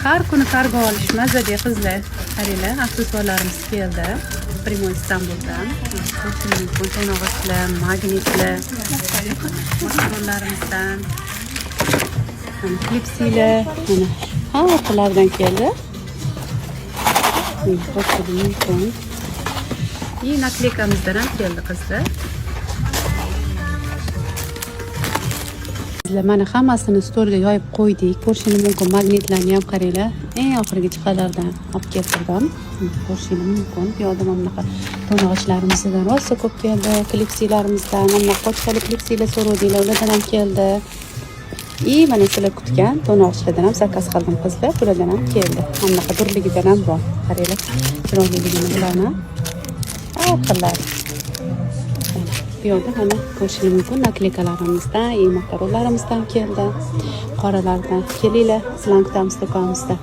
har kuni kargo olish mazada qizlar. Qaranglar, aksessuarlarimiz keldi. Primoy Istanbuldan. To'nog'ichlar, magnitlar, makaronlarimizdan, klipsilar, mana hammalardan keldi. Ko'rishim mumkin. И nakleykamizdan ham keldi qizlar. Mana hammasini storga yoyib qo'ydik. Ko'rishingiz mumkin. Magnitlarni ham qaranglar. Eng oxirgi chiqalardan olib keltirdim. Ko'rishingiz mumkin. Bu yerda mana bunaqa to'ng'ichlarimiz rosa ko'p keldi. Klipsilarimizdan, mana qochqali klipsilar so'rovdinglar, ulardan ham keldi. Mana sizlar kutgan to'ng'ichlardan ham zakaz qildim qizlar. Bulardan ham keldi. Mana bunaqa durligidan ham bor. Qaranglar. Chiroyligini bularni. Har xillar. Bu yerda mana ko'rishingiz mumkin nakleykalarimizdan, makaronlarimizdan keldi. Qoralardan kelinglar, sizlarni kutamiz do'konimizda.